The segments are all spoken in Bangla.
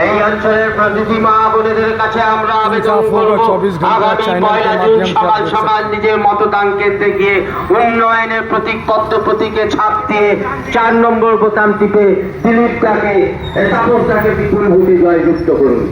এই অঞ্চলের প্রতিটি মা বোনেদের কাছে আমরা আবেদন করব আগামী 1 জুন সকাল সকাল নিজের মতদান কেন্দ্রে গিয়ে উন্নয়নের প্রতীকবদ্ধ প্রতীকে ছাপ দিয়ে 4 নম্বর বোতাম টিপে দিলীপটাকে তাপসটাকে বিপুল ভোটে জয়যুক্ত করুন।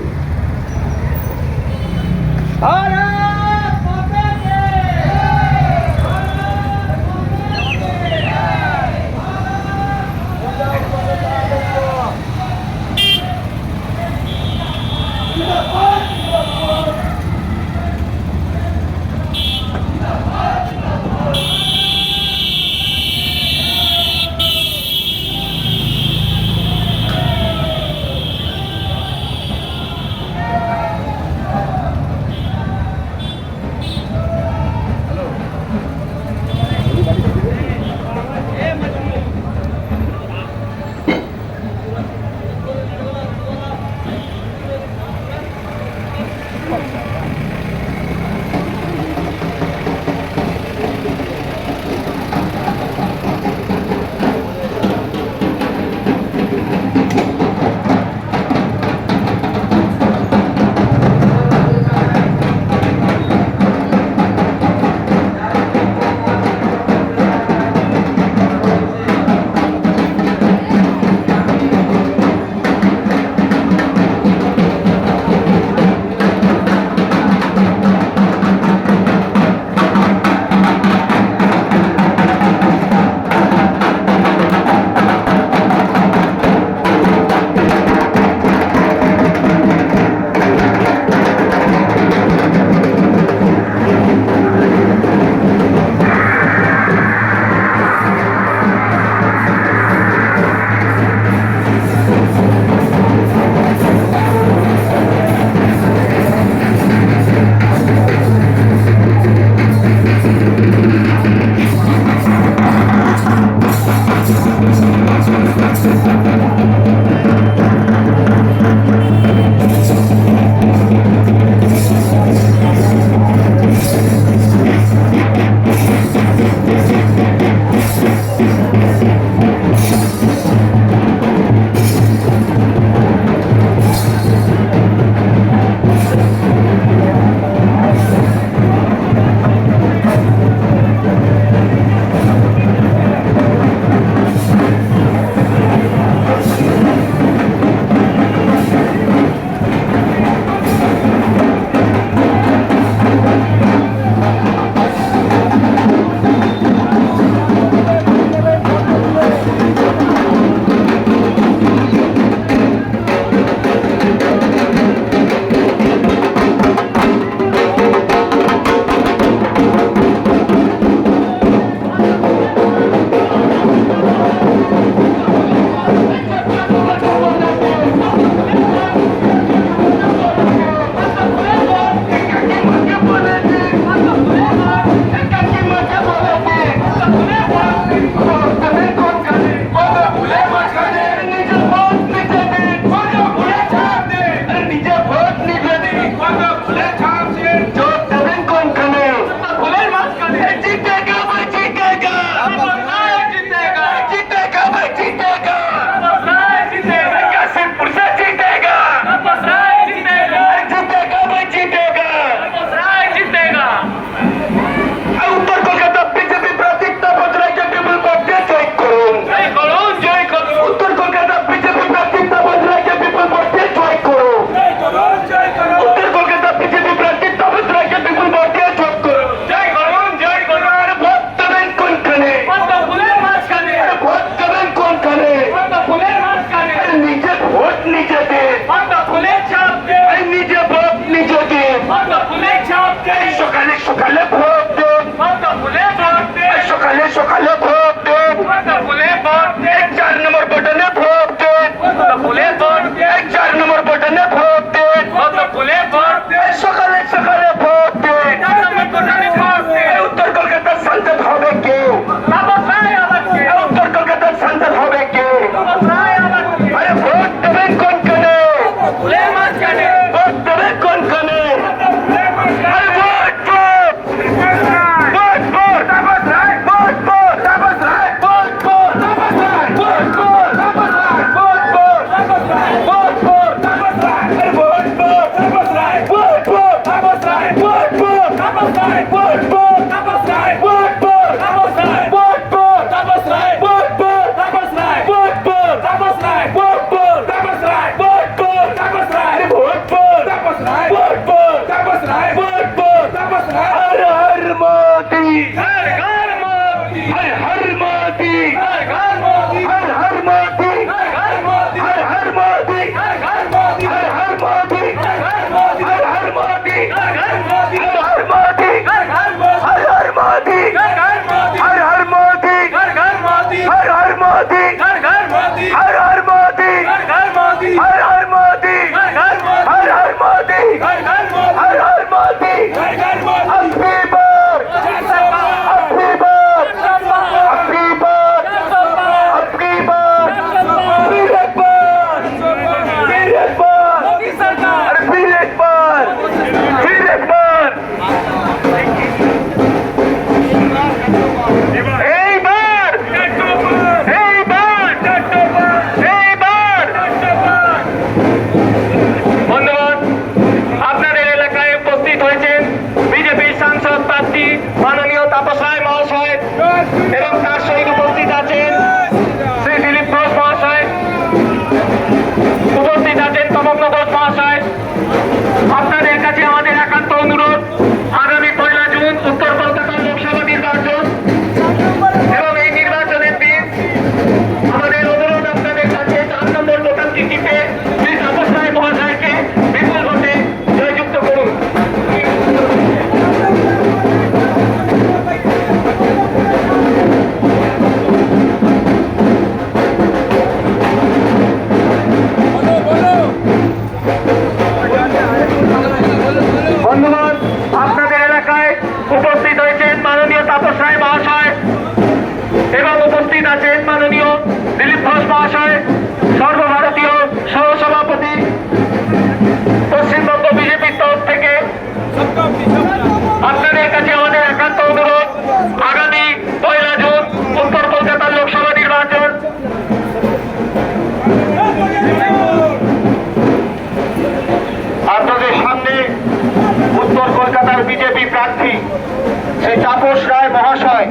তাপস রায় মহাশয়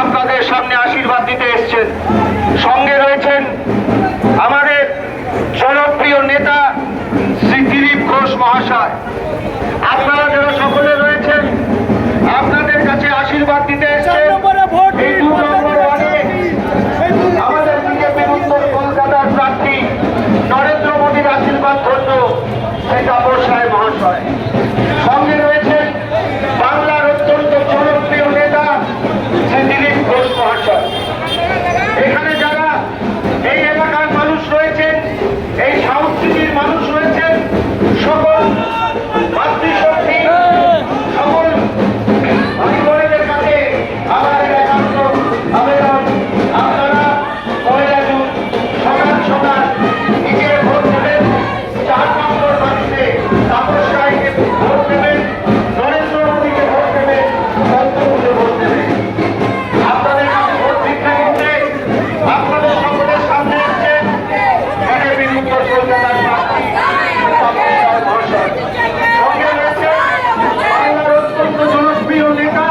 আপনাদের সামনে আশীর্বাদ দিতে এসেছেন। সঙ্গে রয়েছেন আমাদের জনপ্রিয় নেতা শ্রী দিলীপ ঘোষ মহাশয়। আপনারা যারা সকলে রয়েছেন আপনাদের কাছে আশীর্বাদ দিতে এসেছেন। এই 2 নম্বর ওয়ার্ডে আমাদের বিজেপির উত্তর কলকাতার প্রার্থী নরেন্দ্র মোদীর আশীর্বাদ ধন্য শ্রী তাপস রায় মহাশয়। সঙ্গে রয়েছেন বাংলার অত্যন্ত জনপ্রিয় নেতা শ্রী দিলীপ ঘোষ মহাশয়। এখানে যারা এই এলাকার মানুষ রয়েছেন, এই সংস্কৃতির মানুষ রয়েছেন, সকল মাতৃশক্তি, সকল পরিবারের কাছে আমাদের একান্ত আবেদন, আপনারা 1 জুন সকাল সকাল নিজের ভোট দেবেন। 4 নম্বর বাড়িতে তাপস রায়কে ভোট দেবেন, নরেন্দ্র মোদীকে ভোট দেবেন, পদ্মফুলে ভোট দেবেন। আপনাদের কাছে ভোট ভিক্ষা করতে আপনাদের সকলের সামনে এসেছেন বিজেপির উত্তর কলকাতার প্রার্থী তাপস রায় মহাশয়। সঙ্গে রয়েছে বাংলার অত্যন্ত জনপ্রিয় নেতা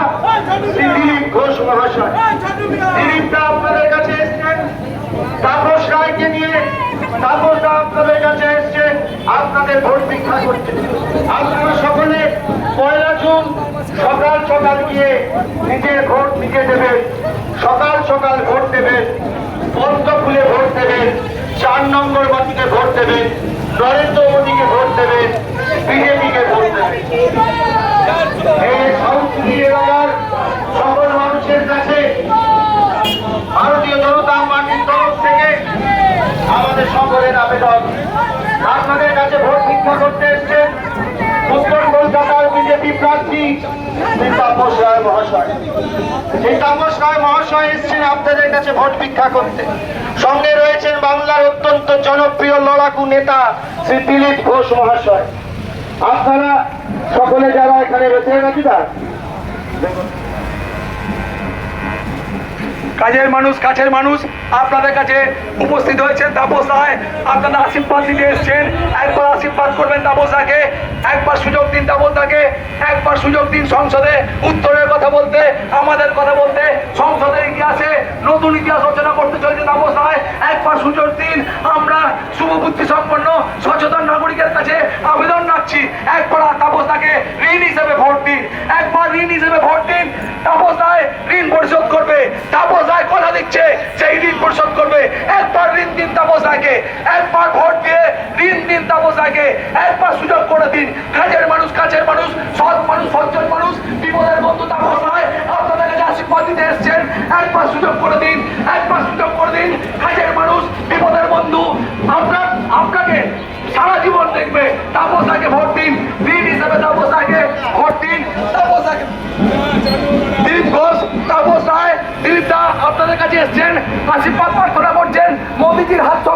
শ্রী দিলীপ ঘোষ মহাশয়। দিলীপদা আপনাদের কাছে এসেছেন তাপস রায়কে নিয়ে। তাপসদা আপনাদের কাছে এসেছেন আপনাদের ভোট ভিক্ষা করতে। আপনারা সকলে 1 জুন সকাল সকাল গিয়ে নিজের ভোট নিজে দেবেন। সকাল সকাল ভোট দেবেন, পদ্মফুলে ভোট দেবেন, 4 নম্বর বাতিতে ভোট দেবেন, নরেন্দ্র মোদীকে ভোট দেবেন, বিজেপিকে ভোট দেবেন। এই সংস্কৃতি এলাকার সকল মানুষের কাছে ভারতীয় জনতা পার্টির তরফ থেকে আমাদের সকলের আবেদন, আপনাদের কাছে ভোট ভিক্ষা করতে এসছেন উত্তর কলকাতার বিজেপি প্রার্থী শ্রী তাপস রায় মহাশয়। সেই তাপস রায় মহাশয় এসছেন আপনাদের কাছে ভোট ভিক্ষা করতে। সঙ্গে রয়েছেন বাংলার অত্যন্ত জনপ্রিয় লড়াকু নেতা শ্রী দিলীপ ঘোষ মহাশয়। আপনারা সকলে যারা এখানে রয়েছে নাকি তা কাজের মানুষ, কাছের মানুষ আপনাদের কাছে উপস্থিত হয়েছেন তাপস রায়। আপনারা আশীর্বাদ দিতে এসেছেন। একবার আশীর্বাদ করবেন তাপস রায়কে, একবার সুযোগ দিন তাপস রায়কে, একবার সুযোগ দিন সংসদে উত্তরের কথা বলতে, আমাদের কথা বলতে, সংসদের ইতিহাসে নতুন ইতিহাস রচনা করতে চলেছে তাপস রায়। একবার সুযোগ দিন। আমরা শুভবুদ্ধি সম্পন্ন সচেতন নাগরিকের কাছে আবেদন রাখছি, একবার তাপস রায়কে ঋণ হিসেবে ভোট দিন। একবার ঋণ হিসেবে ভোট দিন। তাপস রায় ঋণ পরিশোধ করবে। তাপস রায় কথা দিচ্ছে সেই ঋণ পরিশোধ করবে। একবার ঋণ দিন তাপস রায়কে, একবার ভোট দিয়ে ঋণ দিন তাপস রায়কে, একবার সুযোগ করে দিন। কাজের মানুষ, কাছের মানুষ, সৎ মানুষ, সজ্জন মানুষ, বিপদের বন্ধু তাপস রায় আপনাদের কাছে আশীর্বাদ দিতে এসেছেন। একবার সুযোগ করে দিন, একবার সুযোগ করে দিন। কাজের মানুষ, বিপদের বন্ধু, আপনাকে সারা জীবন দেখবে। তাপস রায়কে ভোট দিন, ঋণ হিসেবে তাপস রায়কে ভোট দিন। তাপস রায়কে দিলীপ ঘোষ, তাপস রায়, দিলীপ দা আপনাদের কাছে এসছেন, আশীর্বাদ প্রার্থনা করছেন। মোদীজির হাত